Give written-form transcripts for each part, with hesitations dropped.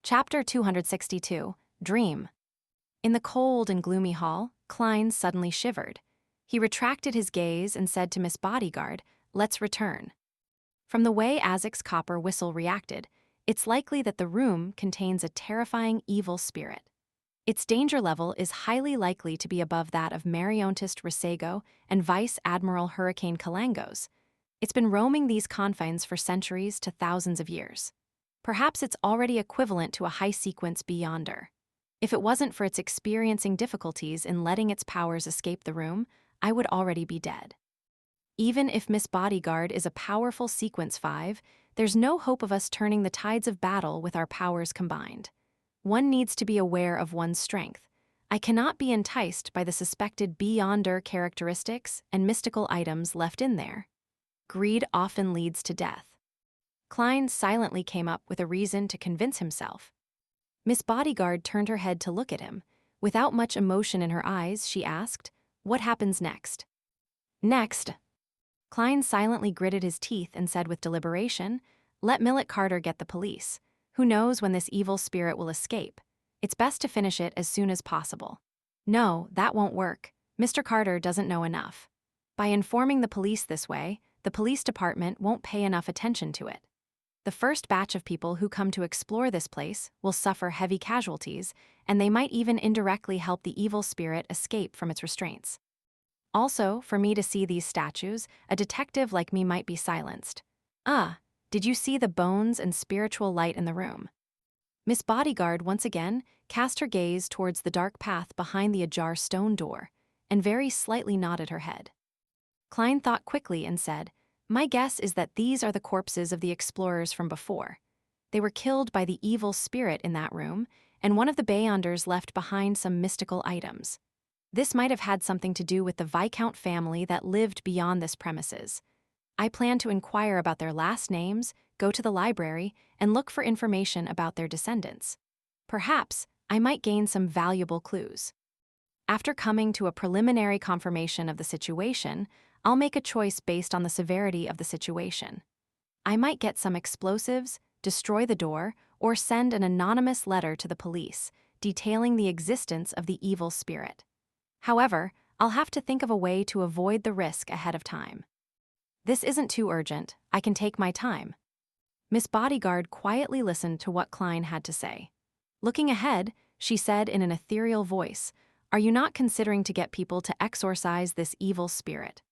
Chapter 262, Dream. In the cold and gloomy hall, Klein suddenly shivered. He retracted his gaze and said to Miss Bodyguard, "Let's return." From the way Azek's copper whistle reacted, it's likely that the room contains a terrifying evil spirit. Its danger level is highly likely to be above that of Mariontist Risego and Vice Admiral Hurricane Kalangos. It's been roaming these confines for centuries to thousands of years. Perhaps it's already equivalent to a high-sequence Beyonder. If it wasn't for its experiencing difficulties in letting its powers escape the room, I would already be dead. Even if Miss Bodyguard is a powerful Sequence 5, there's no hope of us turning the tides of battle with our powers combined. One needs to be aware of one's strength. I cannot be enticed by the suspected Beyonder characteristics and mystical items left in there. Greed often leads to death. Klein silently came up with a reason to convince himself. Miss Bodyguard turned her head to look at him. Without much emotion in her eyes, she asked, "What happens next?" "Next." Klein silently gritted his teeth and said with deliberation, "Let Millet Carter get the police. Who knows when this evil spirit will escape? It's best to finish it as soon as possible." "No, that won't work. Mr. Carter doesn't know enough. By informing the police this way, the police department won't pay enough attention to it. The first batch of people who come to explore this place will suffer heavy casualties, and they might even indirectly help the evil spirit escape from its restraints. Also, for me to see these statues, a detective like me might be silenced. Did you see the bones and spiritual light in the room?" Miss Bodyguard once again cast her gaze towards the dark path behind the ajar stone door, and very slightly nodded her head. Klein thought quickly and said, "My guess is that these are the corpses of the explorers from before. They were killed by the evil spirit in that room, and one of the Beyonders left behind some mystical items. This might have had something to do with the Viscount family that lived beyond this premises. I plan to inquire about their last names, go to the library, and look for information about their descendants. Perhaps I might gain some valuable clues. After coming to a preliminary confirmation of the situation, I'll make a choice based on the severity of the situation. I might get some explosives, destroy the door, or send an anonymous letter to the police, detailing the existence of the evil spirit. However, I'll have to think of a way to avoid the risk ahead of time. This isn't too urgent. I can take my time." Miss Bodyguard quietly listened to what Klein had to say. Looking ahead, she said in an ethereal voice, "Are you not considering to get people to exorcise this evil spirit?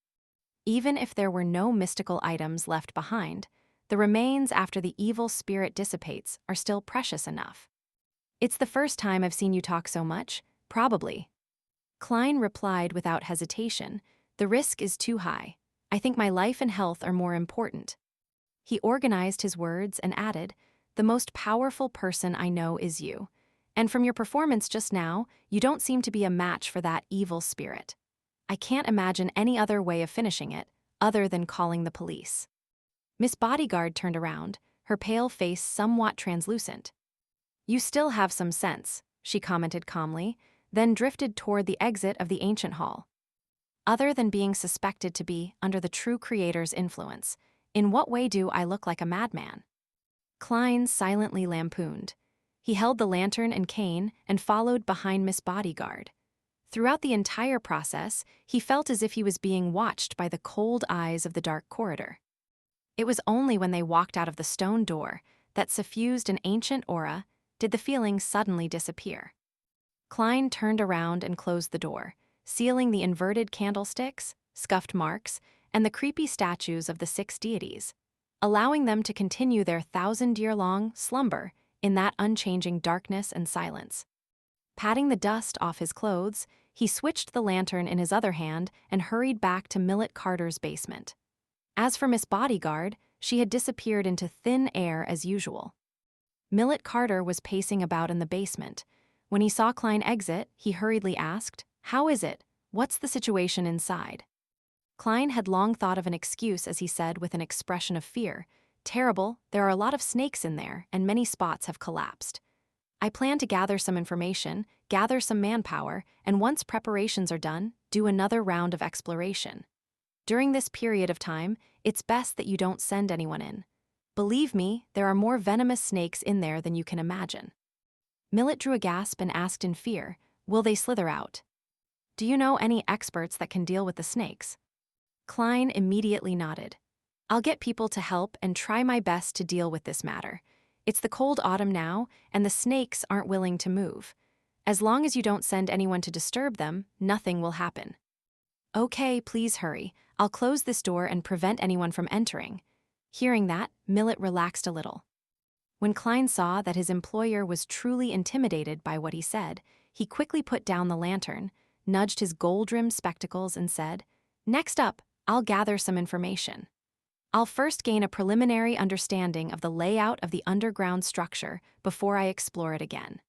Even if there were no mystical items left behind, the remains after the evil spirit dissipates are still precious enough." "It's the first time I've seen you talk so much, probably." Klein replied without hesitation, "The risk is too high. I think my life and health are more important." He organized his words and added, "The most powerful person I know is you. And from your performance just now, you don't seem to be a match for that evil spirit. I can't imagine any other way of finishing it, other than calling the police." Miss Bodyguard turned around, her pale face somewhat translucent. "You still have some sense," she commented calmly, then drifted toward the exit of the ancient hall. "Other than being suspected to be under the true creator's influence, in what way do I look like a madman?" Klein silently lampooned. He held the lantern and cane and followed behind Miss Bodyguard. Throughout the entire process, he felt as if he was being watched by the cold eyes of the dark corridor. It was only when they walked out of the stone door that suffused an ancient aura did the feeling suddenly disappear. Klein turned around and closed the door, sealing the inverted candlesticks, scuffed marks, and the creepy statues of the 6 deities, allowing them to continue their 1,000-year-long slumber in that unchanging darkness and silence. Patting the dust off his clothes, he switched the lantern in his other hand and hurried back to Millet Carter's basement. As for Miss Bodyguard, she had disappeared into thin air as usual. Millet Carter was pacing about in the basement. When he saw Klein exit, he hurriedly asked, "How is it? What's the situation inside?" Klein had long thought of an excuse as he said with an expression of fear, "Terrible, there are a lot of snakes in there, and many spots have collapsed. I plan to gather some information, gather some manpower, and once preparations are done, do another round of exploration. During this period of time, it's best that you don't send anyone in. Believe me, there are more venomous snakes in there than you can imagine." Millet drew a gasp and asked in fear, "Will they slither out? Do you know any experts that can deal with the snakes?" Klein immediately nodded. "I'll get people to help and try my best to deal with this matter. It's the cold autumn now, and the snakes aren't willing to move. As long as you don't send anyone to disturb them, nothing will happen." "Okay, please hurry. I'll close this door and prevent anyone from entering." Hearing that, Millet relaxed a little. When Klein saw that his employer was truly intimidated by what he said, he quickly put down the lantern, nudged his gold-rimmed spectacles, and said, "Next up, I'll gather some information. I'll first gain a preliminary understanding of the layout of the underground structure before I explore it again.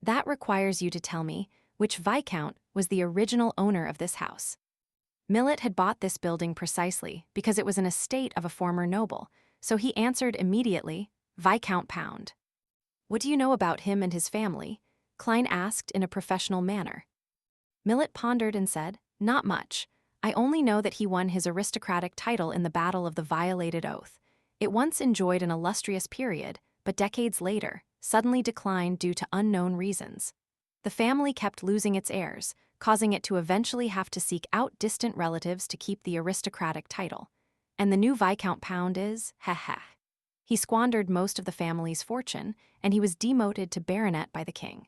That requires you to tell me which Viscount was the original owner of this house." Millet had bought this building precisely because it was an estate of a former noble, so he answered immediately, "Viscount Pound." "What do you know about him and his family?" Klein asked in a professional manner. Millet pondered and said, "Not much. I only know that he won his aristocratic title in the Battle of the Violated Oath. It once enjoyed an illustrious period, but decades later, suddenly declined due to unknown reasons. The family kept losing its heirs, causing it to eventually have to seek out distant relatives to keep the aristocratic title. And the new Viscount Pound is, heh. He squandered most of the family's fortune, and he was demoted to baronet by the king.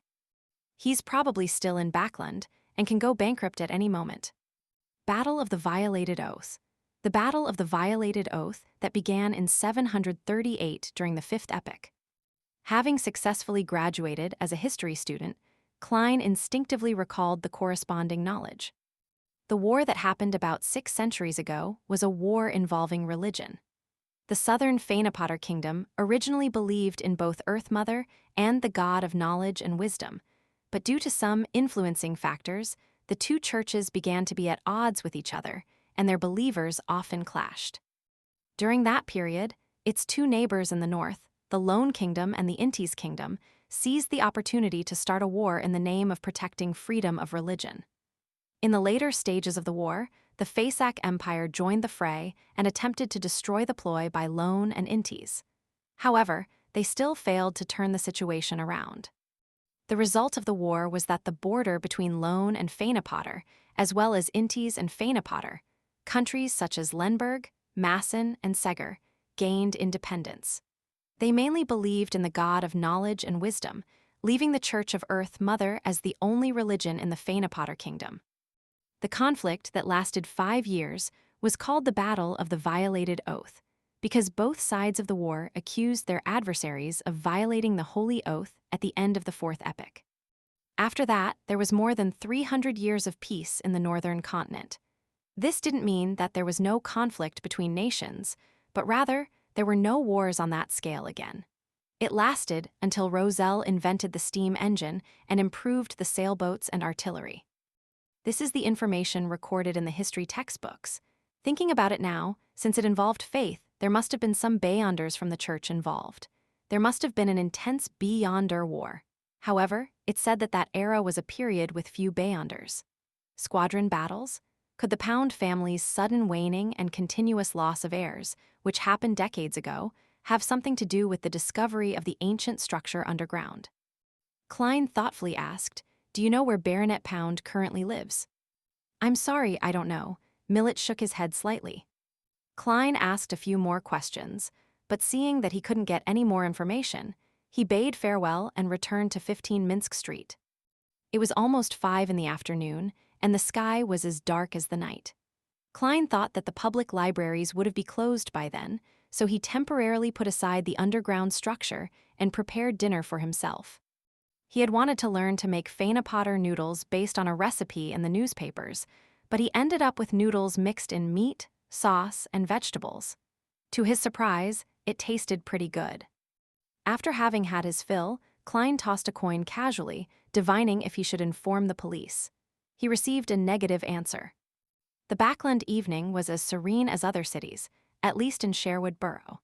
He's probably still in Backland and can go bankrupt at any moment." Battle of the Violated Oath. The Battle of the Violated Oath that began in 738 during the Fifth Epoch. Having successfully graduated as a history student, Klein instinctively recalled the corresponding knowledge. The war that happened about 6 centuries ago was a war involving religion. The southern Fanapotter kingdom originally believed in both Earth Mother and the god of knowledge and wisdom, but due to some influencing factors, the two churches began to be at odds with each other, and their believers often clashed. During that period, its two neighbors in the north, the Lone Kingdom and the Intis Kingdom, seized the opportunity to start a war in the name of protecting freedom of religion. In the later stages of the war, the Fasak Empire joined the fray and attempted to destroy the ploy by Lone and Intis. However, they still failed to turn the situation around. The result of the war was that the border between Lone and Fanapotter, as well as Intis and Fanapotter, countries such as Lemberg, Masson, and Segur, gained independence. They mainly believed in the god of knowledge and wisdom, leaving the Church of Earth Mother as the only religion in the Fanapotter kingdom. The conflict that lasted 5 years was called the Battle of the Violated Oath, because both sides of the war accused their adversaries of violating the holy oath at the end of the Fourth Epoch. After that, there was more than 300 years of peace in the northern continent. This didn't mean that there was no conflict between nations, but rather, there were no wars on that scale again. It lasted until Roselle invented the steam engine and improved the sailboats and artillery. This is the information recorded in the history textbooks. Thinking about it now, since it involved faith, there must have been some Beyonders from the church involved. There must have been an intense Beyonder war. However, it said that that era was a period with few Beyonders. Squadron battles? Could the Pound family's sudden waning and continuous loss of heirs, which happened decades ago, have something to do with the discovery of the ancient structure underground? Klein thoughtfully asked, "Do you know where Baronet Pound currently lives?" "I'm sorry, I don't know." Millet shook his head slightly. Klein asked a few more questions, but seeing that he couldn't get any more information, he bade farewell and returned to 15 Minsk Street. It was almost 5 in the afternoon, and the sky was as dark as the night. Klein thought that the public libraries would have been closed by then, so he temporarily put aside the underground structure and prepared dinner for himself. He had wanted to learn to make Fanapotter noodles based on a recipe in the newspapers, but he ended up with noodles mixed in meat, sauce, and vegetables. To his surprise, it tasted pretty good. After having had his fill, Klein tossed a coin casually, divining if he should inform the police. He received a negative answer. The Backland evening was as serene as other cities, at least in Sherwood Borough.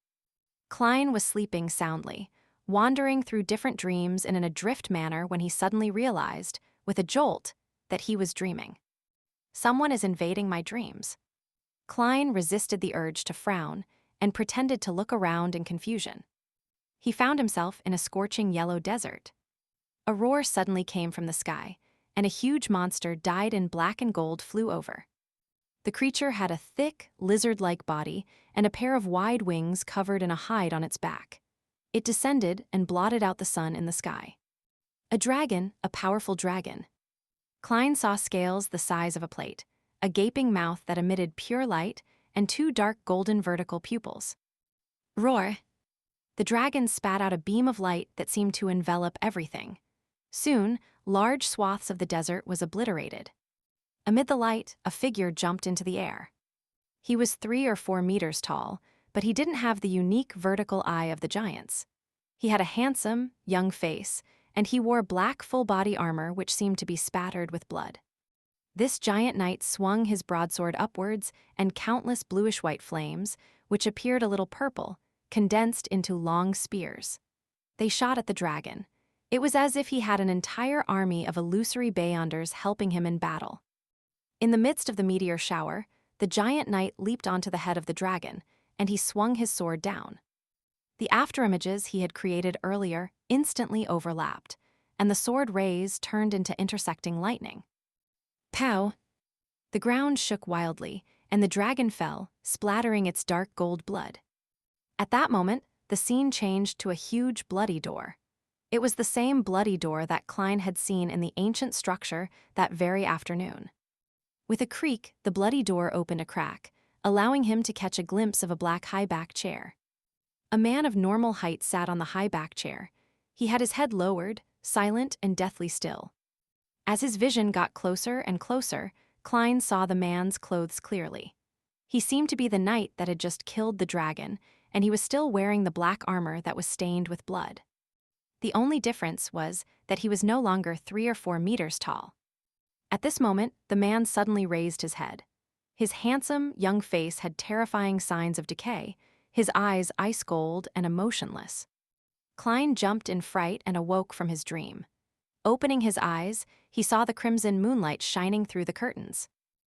Klein was sleeping soundly, wandering through different dreams in an adrift manner when he suddenly realized, with a jolt, that he was dreaming. Someone is invading my dreams. Klein resisted the urge to frown and pretended to look around in confusion. He found himself in a scorching yellow desert. A roar suddenly came from the sky, and a huge monster dyed in black and gold flew over. The creature had a thick, lizard-like body and a pair of wide wings covered in a hide on its back. It descended and blotted out the sun in the sky. A dragon, a powerful dragon. Klein saw scales the size of a plate, a gaping mouth that emitted pure light, and two dark golden vertical pupils. Roar! The dragon spat out a beam of light that seemed to envelop everything. Soon, large swaths of the desert was obliterated. Amid the light, a figure jumped into the air. He was 3 or 4 meters tall, but he didn't have the unique vertical eye of the giants. He had a handsome, young face, and he wore black full-body armor which seemed to be spattered with blood. This giant knight swung his broadsword upwards, and countless bluish-white flames, which appeared a little purple, condensed into long spears. They shot at the dragon. It was as if he had an entire army of illusory Beyonders helping him in battle. In the midst of the meteor shower, the giant knight leaped onto the head of the dragon, and he swung his sword down. The afterimages he had created earlier instantly overlapped, and the sword rays turned into intersecting lightning. Pow! The ground shook wildly, and the dragon fell, splattering its dark gold blood. At that moment, the scene changed to a huge bloody door. It was the same bloody door that Klein had seen in the ancient structure that very afternoon. With a creak, the bloody door opened a crack, allowing him to catch a glimpse of a black high-back chair. A man of normal height sat on the high-back chair. He had his head lowered, silent and deathly still. As his vision got closer and closer, Klein saw the man's clothes clearly. He seemed to be the knight that had just killed the dragon, and he was still wearing the black armor that was stained with blood. The only difference was that he was no longer 3 or 4 meters tall. At this moment, the man suddenly raised his head. His handsome, young face had terrifying signs of decay, his eyes ice-cold and emotionless. Klein jumped in fright and awoke from his dream. Opening his eyes, he saw the crimson moonlight shining through the curtains.